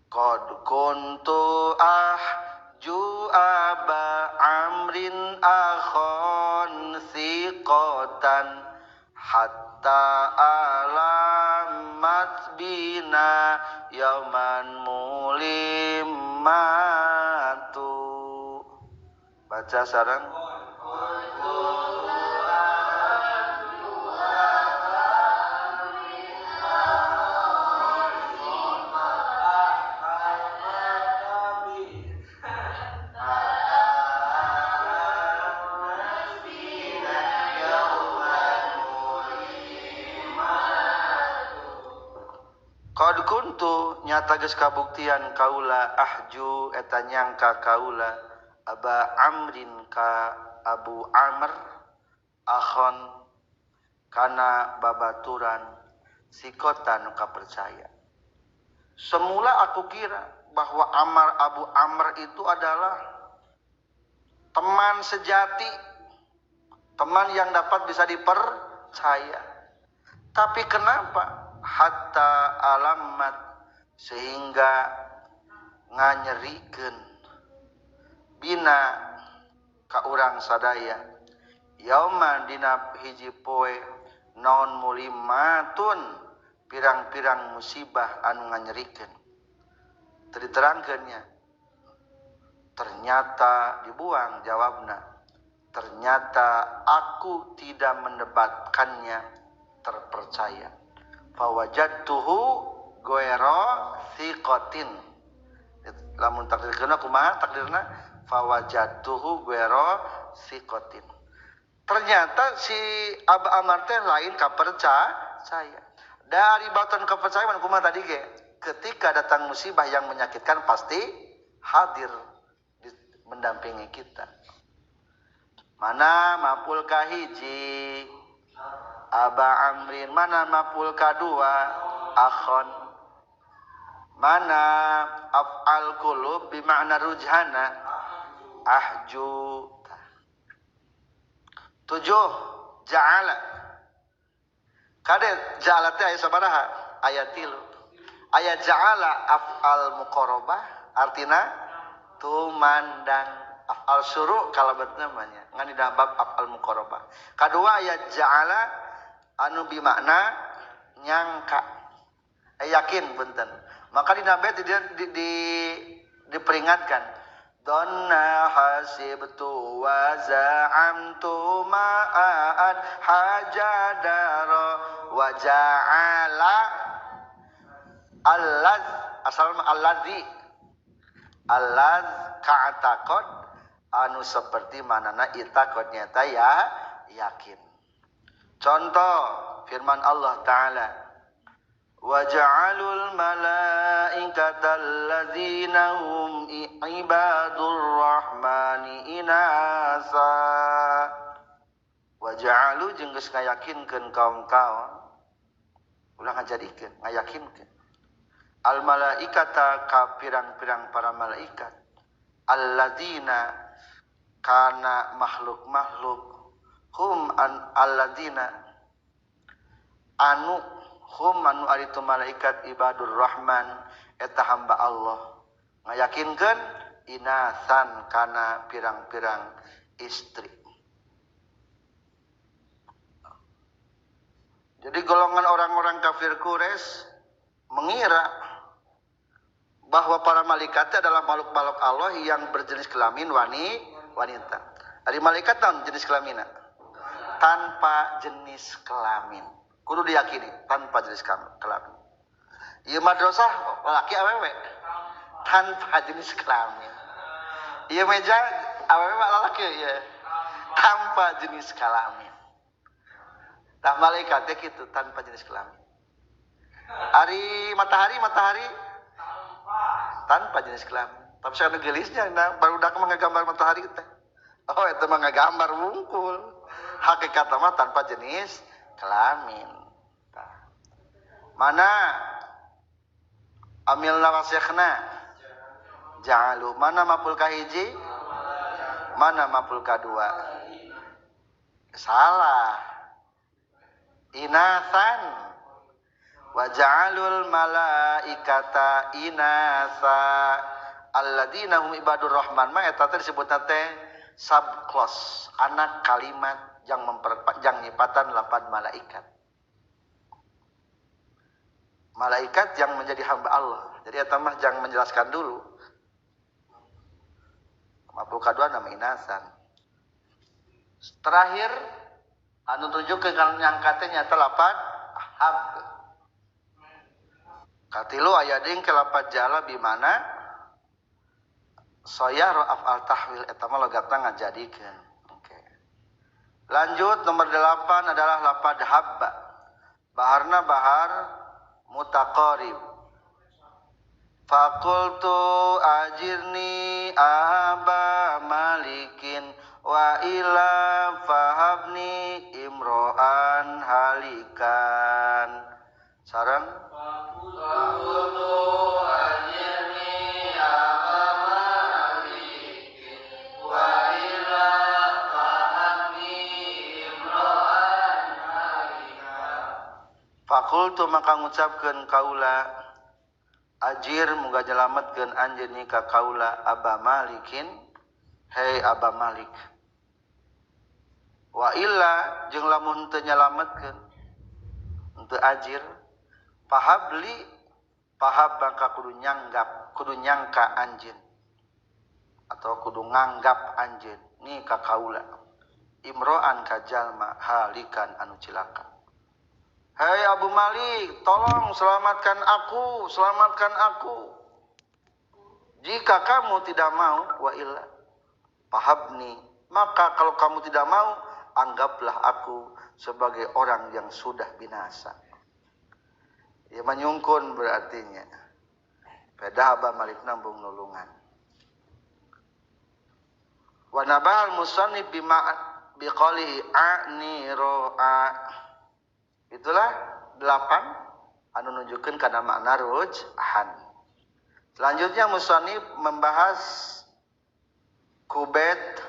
Qad kuntu ahju aba amrin akhon thiqatan hatta alamat bina yauman mulimatu. Baca sareng. Qad kuntu nyata geus kabuktian kaula ahju eta nyangka kaula aba amrin ka Abu Amr akhon kana babaturan sikotan nu kapercaya. Semula aku kira bahwa Abu Amr itu adalah teman sejati, teman yang dapat bisa dipercaya. Tapi kenapa hatta alamat sehingga nganyerikeun bina ka urang sadaya yauman dina hiji poe naon mulimatun pirang-pirang musibah anu nganyerikeun. Diterangkeunnya ternyata dibuang jawabna, ternyata aku tidak mendebatkannya terpercaya. Fawajadtuhu goero thiqatin. Lamun takdirkeuna kumaha takdirna? Fawajadtuhu goero thiqatin. Ternyata si Abu Amr teh lain kapercaya. Dari batuan kepercayaan kumaha tadi ge? Ketika datang musibah yang menyakitkan pasti hadir mendampingi kita. Mana maf'ul kahiji Aba Amrin, mana maf'ul kadua akhon, mana af'al qulub bimakna rujhana ahju. 7 ja'ala. Kade ja'ala teh aya sabaraha? Aya 3. Aya ja'ala af'al muqarabah artina tumandang, af'al syuru' kalabat namanya ngan di bab af'al muqarabah. Kadua aya ja'ala anu bimakna nyangka, yakin punten. Maka di nabi diperingatkan donna hasibtu wa za'amtu ma'an hajadara wa ja'ala allaz asal allazi allaz ka'atakod anu seperti manana itakod nyata ya yakin. Contoh firman Allah Ta'ala wa ja'alul malaikata alladzina hum ibadur rahmani inasa wa ja'alu jeung geus ngayakinkeun kaum-kaum ulah ngajadikeun ngayakinkeun al malaikata ka pirang-pirang para malaikat alladzina kana makhluk-makhluk hum alladzina anu hum anu aritu malaikat ibadur rahman eta hamba Allah ngayakinkeun inasan kana pirang-pirang istri. Jadi golongan orang-orang kafir Quraisy mengira bahwa para malaikat adalah makhluk-makhluk Allah yang berjenis kelamin wanita. Ari malaikat naon jenis kelaminna? Tanpa jenis kelamin. Kudu diyakini tanpa jenis kelamin. Ieu madrasah laki awewe tanpa jenis kelamin. Ieu meja awewe lalaki ya. tanpa jenis kelamin. Tah malaikat teh kitu tanpa jenis kelamin. Ari matahari tanpa jenis kelamin. Tapi saya ada gelisnya, nah, baru dak mah ngagambar matahari teh. Oh, itu mah ngagambar wungkul. Hakikat mah tanpa jenis kelamin. Mana amilna wasikhna ja'alu, mana maful kahiji, mana maful kadua. Salah. Inasan wa ja'alul malaikata inasa alladzina hum ibadur rahman. Mah eta teh disebutna teh subclause, anak kalimat yang memperpanjang nyipatan lafaz malaikat. Malaikat yang menjadi hamba Allah. Jadi eta mah jangan menjelaskan dulu. Maful kadua nama inasan. Terakhir anu tunjukkeun kana nyangkate nyata lafaz hab. Katilu aya deung ke lafaz jala bi mana sayara af'al tahwil eta mah logatna ngajadikeun. Oke. Lanjut nomor 8 adalah lafaz habba. Baharna bahar mutaqarib. Fakultu ajirni aba malikin wa ila fahabni imro'an halikan. Sareng fakultu ajirni aba malikin wa ila fahabni imro'an halikan. Fakultu maka ngucapkeun kaula ajir muga nyelametkeun anjeun ka kaula aba malikin, hei aba malik. Wa illa jeung lamun teu nyelametkeun henteu ajir, pahabli pahab maka kudu nyangka anjeun atau kudu nganggap anjeun ni ka kaula imro'an ka jalma halikan anu cilaka. Hei Abu Malik, tolong selamatkan aku. Jika kamu tidak mau, wa illa pahabni, maka kalau kamu tidak mau, anggaplah aku sebagai orang yang sudah binasa. Ya menyungkun berartinya. Pada Abu Malik nambung nulungan. Wa nabal musannif biqalihi a'ni ro'a. Itulah 8 anu nunjukkeun kana makna rujhan. Selanjutnya musannif membahas kubet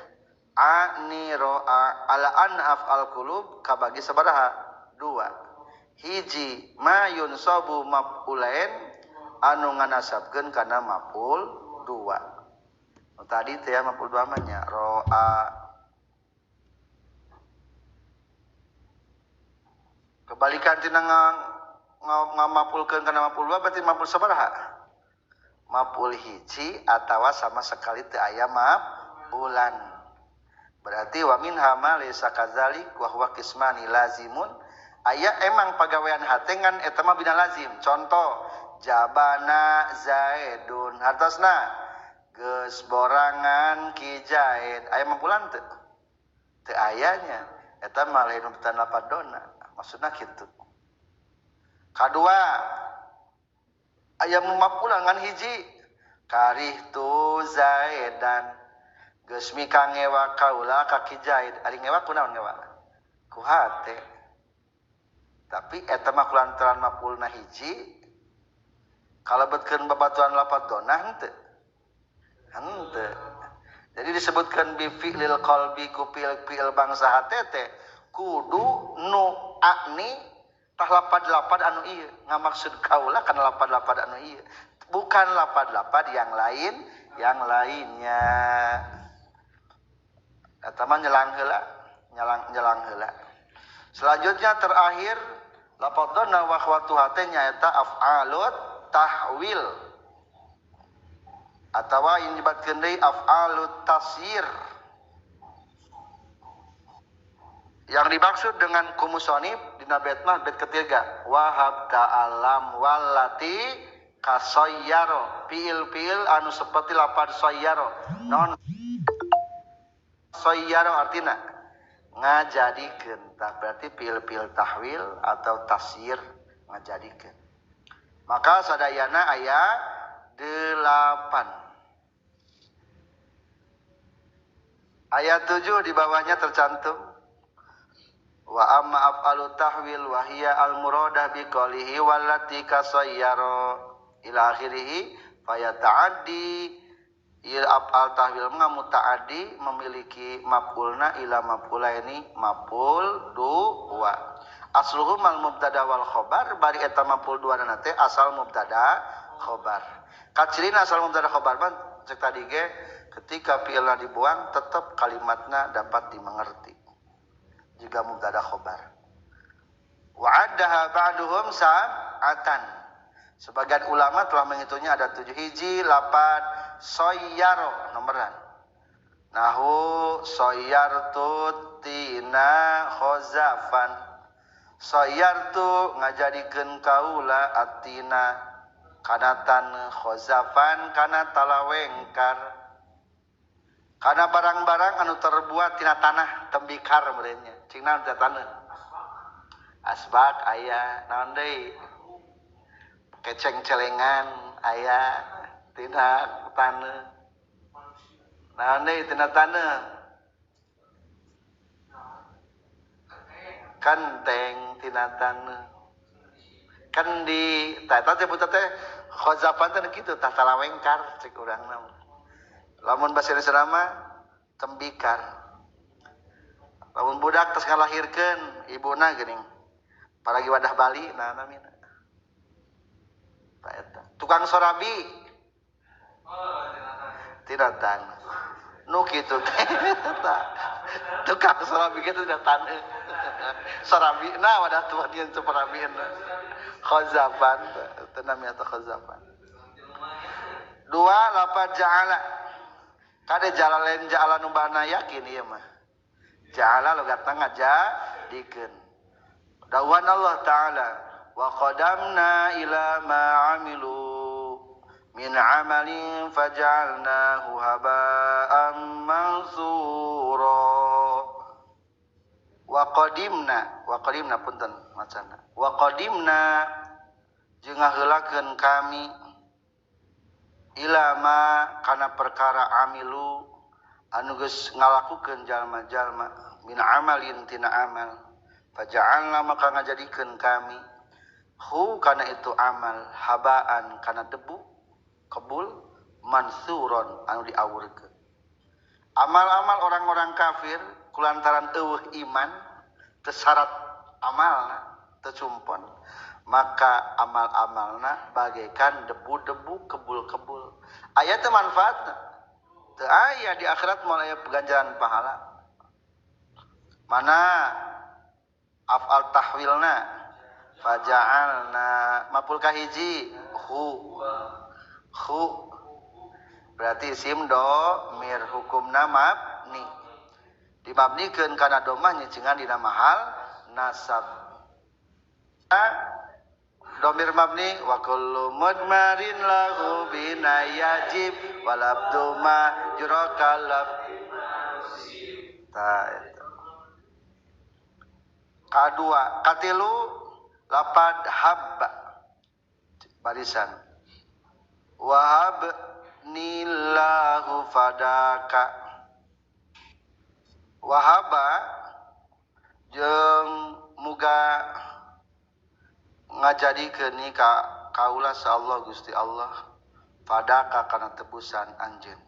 ani ro'a ala an af'al qulub kabagi sabaraha 2. Hiji ma yunsabu maf'ulain anu nganasabkeun kana maf'ul 2. Tadi teh maf'ul 2 mah nya ro'a. Kebalikan tina ngamapulkeun kana maf'ul 2 berarti maf'ul sabaraha? Maf'ul hiji atawa sama sekali teu aya maf'ulan. Berarti wa minha ma laysa kadzalik wa huwa qismani lazimun. Aya emang pagawean hatengan eta mah bina lazim. Contoh jabana zaidun hartosna geus borangan ki zaid. Aya maf'ulan teu? Teu ayanya. Eta mah lain nubutan lafaz dona. Maksudna gitu. Kadua aya maf'ulan ngan hiji karihtu zaidan geus mika ngewa kaula ka ki zaid. Ari ngewa kunaon ngewa? Ku hate. Tapi eta mah kulantaran maf'ulna hiji kalebetkeun babaturan lafaz dona henteu. Henteu. Jadi disebutkan bi fi'lil qalbi ku fi'il bangsa hate teh kudu nu akni tah lapad-lapad anu ieu ngamaksud kaula kana lapad-lapad anu ieu bukan lapad-lapad yang lainnya. Eta mah nyelang heula. Selanjutnya terakhir lafadz donna wa akhwatuha teh nyaeta af'alut tahwil atawa yang disebutkeun deui af'alut tasyir. Yang dimaksud dengan kumusonif dina bait mah bait ketiga wahab ta'alam wallati kasayyaro fiil anu seperti lafaz sayyaro non Sayyaro artina ngajadikeun. Tah berarti pil tahwil atau tasyir ngajadikeun. Maka sadayana aya 8. Ayat 7 di bawahnya tercantum wa amma af'alu tahwil wa hiya al muradah bi qalihi wallati kasayyara ila akhirih fayata'addi il af'al tahwil muta'addi memiliki maf'ulna ila maf'ulaini maf'ul dua asluhu mal mubtada wal khobar bari eta maf'ul dua na teh asal mubtada khobar kacirina asal mubtada khobar mah cek tadi ge ketika fi'ilna dibuang tetap kalimatna dapat dimengerti jika mubtada khobar. Wa'addaha ba'duhum sa'atan. Sebagian ulama telah menghitungnya ada 7 hiji lapad soyyaro nomoran. Nahu soyyartu tina khozafan. Soyyartu ngajadikeun kaula atina kanatan khozafan kana talawengkar. Karena barang-barang anu terbuat tina tanah tembikar merenya cingna tina tanah asbak aya naon deui keceng celengan aya tina tanah naon deui tina tanah kanteng tina tanah kan di eta teh buta teh khozafan teh kitu tah talawengkar cek urangna lamun basa Indonesia mah tembikar. Lamun budak tos ngalahirkeun ibuna geuning. Paragi wadah Bali nah namina. Ta eta. Tukang sorabi. Tinatan. Nu kitu teh. Tukang sorabi kitu tinatan. Sorabi nah wadah tuan yang sorabian. Khazafan teu namina teh khazafan. 2 lafaz ja'ala kade jalalain ja'ala nu bana yakin ieu mah ja'ala logatna ngajadikeun dawuhan Allah taala wa qadamna ila ma amilu min amalin faj'alnahu haba'an mansura wa qadimna punten macana wa qadimna jeung ngaheulakeun kami ilama kana perkara amilu anu geus ngalakukeun jalma-jalma min amalin tina amal faja'alna maka ngajadikeun kami hu kana itu amal habaan kana debu kebul mansuron anu diawurkeun amal-amal orang-orang kafir kulantaran eueuh iman teu syarat amalna teu cumpon maka amal-amalna bagaikan debu-debu kebul-kebul aya teu manfaatna teu aya di akhirat moal aya ganjaran pahala mana af'al tahwilna faja'alna maf'ul kahiji hu berarti isim dhamir hukumna mabni dimabnikeun kana domah nyicingan dina mahal nasab domir mabni wa kullu mudmarin lahu bina yajib wal abdu ma jurakalab ta eta kadua katilu lapad habba barisan wahab nillahu fadaka wahaba jeung muga ngajadikeun ni ka kaula sa Allah Gusti Allah fadaka kana tebusan anjeun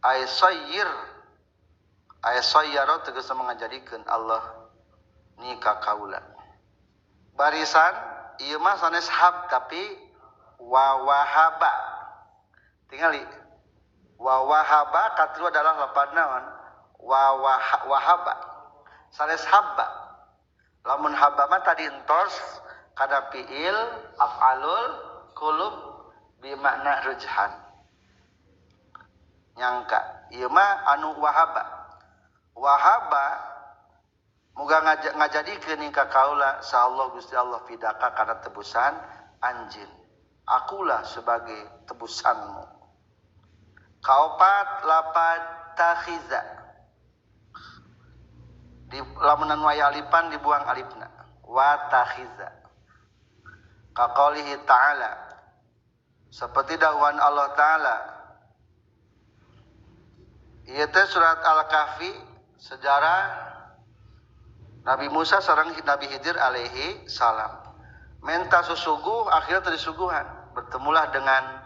ay sayyara tegasna ngajadikeun Allah ni ka kaula barisan ieu mah sanes hab tapi wa wahaba tingali wa wahaba katilu adalah lafaz naon wahaba sanes habba lamun habba mah tadi entos kada fiil af'alul qulub bi makna rujhan nyangka ieu mah anu wahaba muga ngajadikeun ka kaula sa Allah Gusti Allah fidaka kana tebusan anjeun akulah sebagai tebusanmu kaopat lapad takhiza di lamun anu aya alipan dibuang alifna. Wa takhiza ka qaulihi ta'ala seperti dakwaan Allah taala. Ieu teh surat Al-Kahfi sejarah Nabi Musa sareng Nabi Khidir alaihi salam. Menta susuguh akhirnya tadi suguhan bertemulah dengan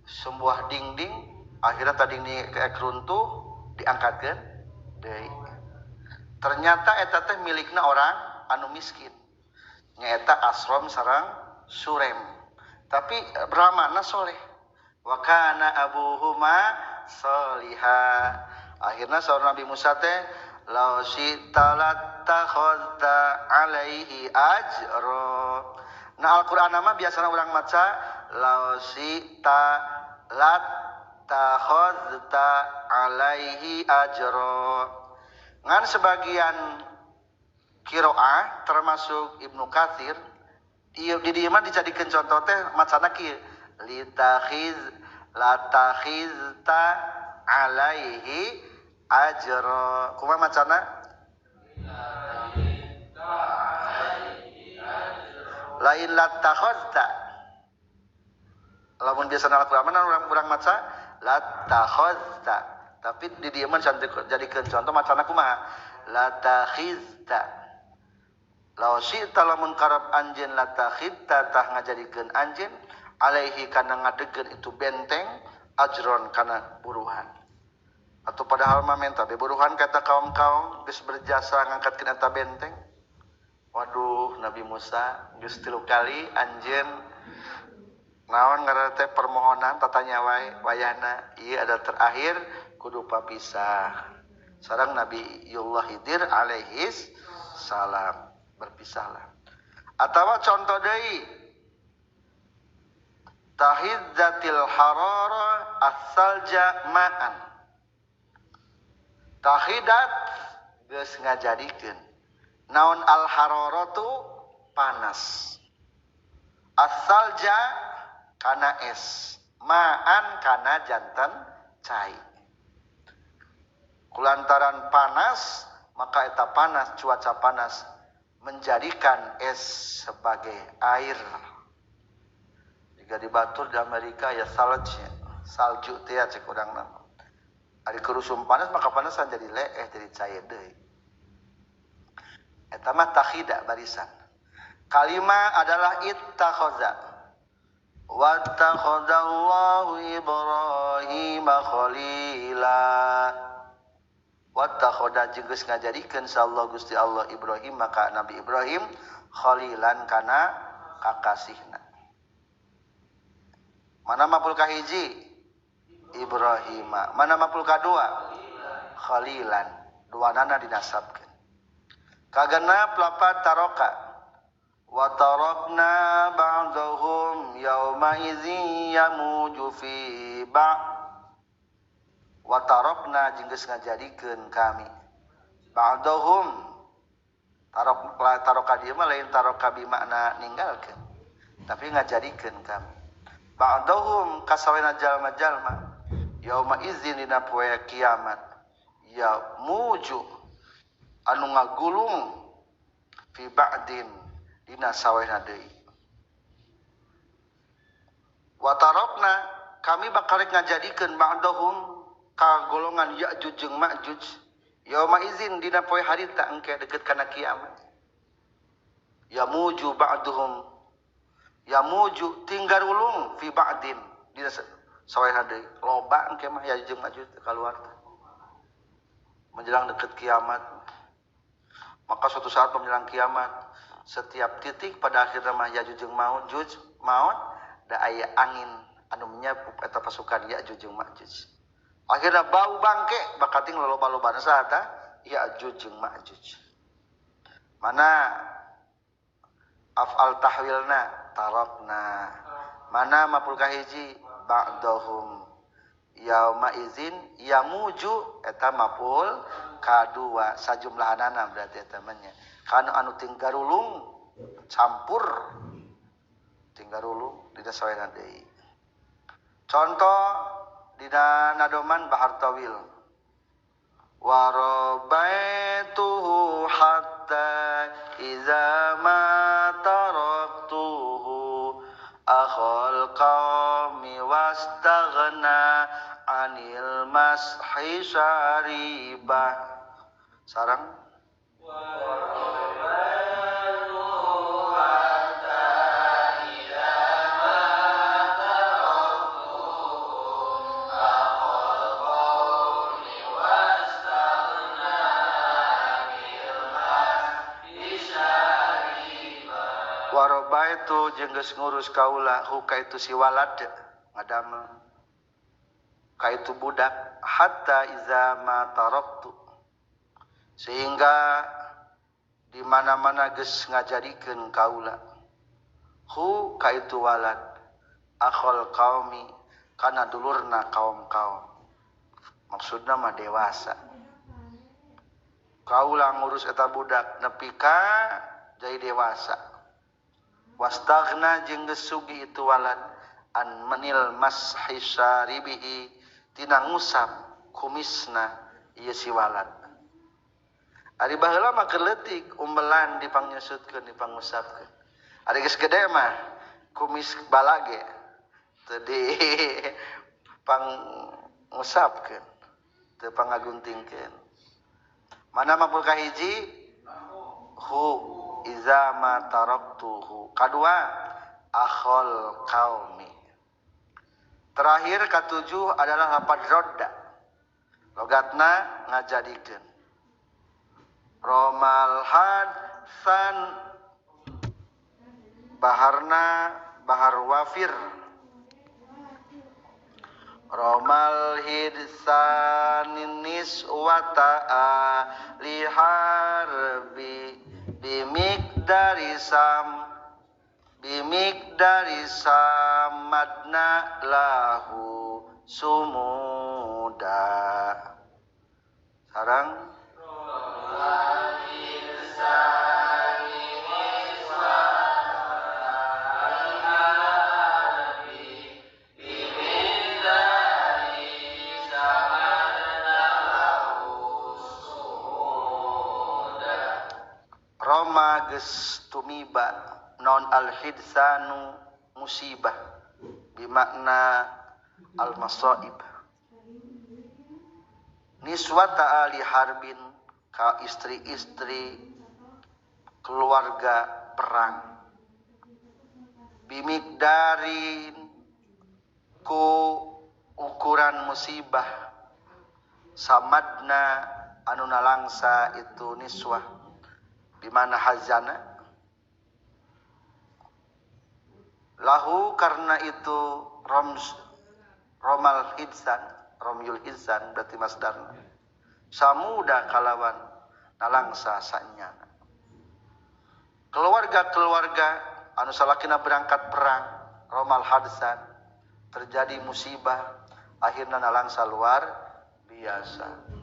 sebuah dinding akhirnya tadi ini kayak runtuh diangkatkeun deui. Ternyata eta teh milikna orang anu miskin. Nyaeta Asrom sareng Surem. Tapi beramana soleh. Wa kana abuhuma solihah. Akhirnya saudara Nabi Musa teh law syi'ta lattakhadta alaihi ajra. Nah Al-Qur'an mah biasana urang maca law syi'ta lattakhadta alaihi ajra. Ngan sebagian qiraah termasuk Ibnu Katsir di dieu mah dijadikeun contoh teh macana kieu latakhizta alaihi ajra. Kumaha macana? Lain latakhazta. Lamun biasa Al-Qur'an urang maca latakhazta. Tapi di dieu mah jadikeun contoh macana kumaha? Latakhizta. Law syi'ta lamun karab anjeun latakhizta tah ngajadikeun anjeun alaihi kana ngadegeun itu benteng ajron kana buruhan. Atau padahal mah menta beburuhan kata kaum-kaum geus berjasa ngangkatkeun eta benteng. Waduh Nabi Musa geus 3 kali anjeun naon ngaranna teh permohonan tatanya wae wayahna ieu ada terakhir kudu papisah. Sareng Nabiullah Khidir alaihi salam berpisahlah. Atawa contoh deui tahidzatil harara as-salja ma'an. Tahidat geus ngajadikeun naon al-hararatu panas. As-salja kana es, ma'an kana janten cai. Kulantaran panas maka eta panas cuaca panas menjadikan es sebagai air. Jika di batur di Amerika ya salju teh cek urang nama. Ari kerusum panas maka panasan jadi leeh jadi cair deui. Eta mah takhida barisan. Kalima adalah ittakhaza. Wattakhadallahu Ibrahim khalila. Wattakhadha jeung geus ngajadikeun sallallahu Gusti Allah Ibrahim maka Nabi Ibrahim khalilan kana kakasihna. Mana maf'ul kahiji? Ibrahim. Mana maf'ul kadua? Khalilan. Duanana dinasabkeun. Kagenap lafaz taroka. Wa tarakna ba'dahum yauma idzin yamuju fi ba' wa tarokna jeung geus ngajadikeun kami ba'dahum taroka dieu mah lain taroka bi makna ninggalkeun tapi ngajadikeun kami ba'dahum kasawena jalma-jalma yauma idzin dina poe kiamat ya muju anu ngagulung fi ba'din dina sawena deui wa tarokna kami bakal ngajadikeun ba'dahum ka golongan Ya'juj jeung Ma'juj yauma izin dina poe harita engke deukeut kana kiamat yamuju ba'duhum yamuju tinggal ulung fi ba'din dina saweha deui loba engke mah Ya'juj jeung Ma'juj kaluar menjelang deukeut kiamat. Maka suatu saat menjelang kiamat setiap titik pada akhirnya mah Ya'juj jeung Ma'juj maut da aya angin anu menyapu eta pasukan Ya'juj jeung Ma'juj. Akhirnya bau bangke bakating loba-lobana saha Ya'juj jeung Ma'juj. Mana af'al tahwilna tarakna. Mana maf'ul kahiji ba'dahum yauma izin yamuju eta maf'ul kadua sajumlahanana berarti eta manya. Kana anu tinggarulung campur tinggarulung dina saweana deui. Contoh dina nadoman bahar tawil warabaituhu hatta iza ma taraktuhu akhal qaumi wastaghna anil mashi syaribah. Sarang warobaitu jeung geus ngurus kaula hu ka itu si walad ngadamel ka itu budak hatta iza ma taraktu sehingga di mana-mana geus ngajadikeun kaula hu ka itu walad akhol qaumi kana dulurna kaum-kaum maksudna mah dewasa kaula ngurus eta budak nepi ka jadi dewasa wastaghna jeung geus sugi itu walad an manil mashi syaribihi tina ngusap kumisna ieu si walad. Ari baheula mah keur leutik umbelan dipangnyusutkeun dipangusapkeun. Ari geus gede mah kumis balage teu di pangusapkeun teu pangaguntingkeun. Mana mapul kahiji hu iza ma taraktuhu kadua akhol qaumi. Terakhir katujuh adalah lafaz rodda logatna ngajadikeun romal hadsan baharna bahar wafir romal hidsaninis wata'a liharbi bimikdari samadna lahu sumuda. Sarang Roma geus tumiba non al-hidsanu musibah bimakna al-masaib niswata ali harbin ka istri-istri keluarga perang bimikdarin ku ukuran musibah samadna anu nalangsa itu niswah dimana hazana lahu karena itu romal hidsan romyul hidsan berarti masdarna samuda kalawan nalangsa sanyana keluarga-keluarga anu salakina berangkat perang romal hadsan terjadi musibah akhirna nalangsa luar biasa.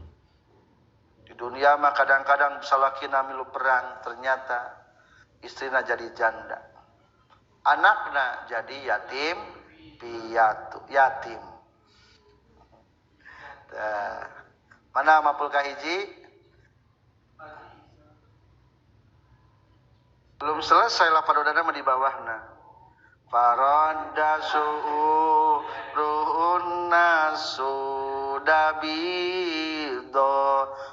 Di dunia mah kadang-kadang salakina milu perang ternyata istrina jadi janda. Anakna jadi yatim piatu, yatim. Mana mapul kahiji? Belum selesai lapadodana mah di bawahna. Faradda su'urun nasu dabido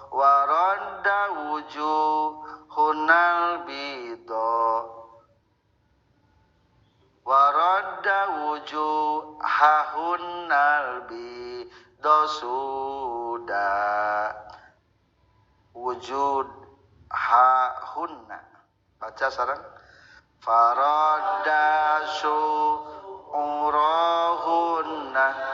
waradda wujuhunal bido waradda wujuhahunal bido suda wujud hahunna baca sareng faradda su'urahunna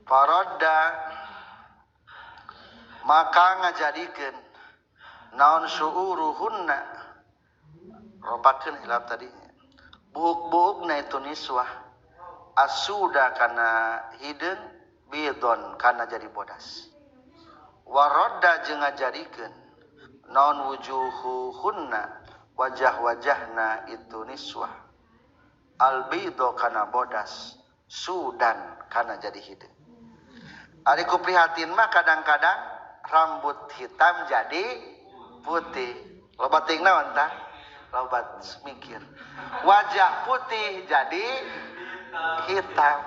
Faradda maka ngajadikeun naon suuruhunna ropakeun hilap tadi buuk-buukna itu niswah asuda kana hideung bidon kana jadi bodas waradda jeung ngajadikeun non wujuhuhunna wajah-wajahna itu niswah albido kana bodas sudan kana jadi hideung. Ari ku prihatin mah kadang-kadang rambut hitam jadi putih. Loba ting naon tah? Loba mikir. Wajah putih jadi hitam.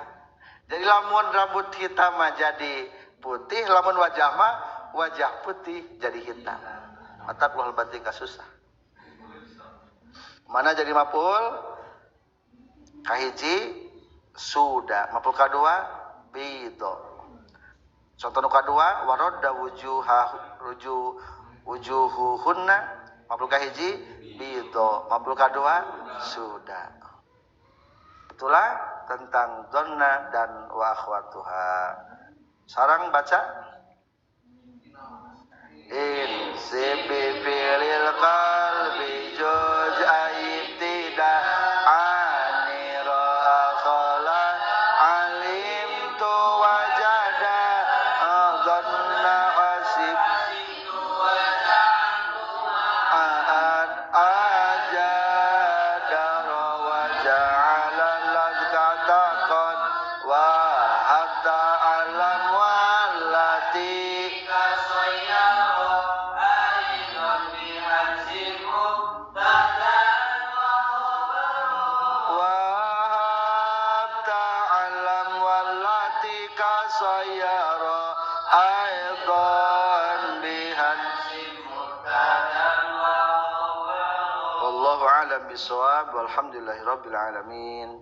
Jadi lamun rambut hitam mah jadi putih, lamun wajah mah wajah putih jadi hitam. Mata keluar batin ka susah. Mana jadi maf'ul? Kahiji suda, maf'ul kadua bido. Contoh nu kadua waradda wujuhuhunna, maf'ul kahiji bido, maf'ul kadua suda. Itulah tentang dhanna dan wa akhwatuha. Sarang baca in sibilil qalbi juj aibtida anira akhala alim tu wajada dhanna hasib aad ajadara wa ja'ala ladhkata qad wa hatta alam wallati sayara aidan bihan wallahu a'lam bishawab walhamdulillahirabbil alamin.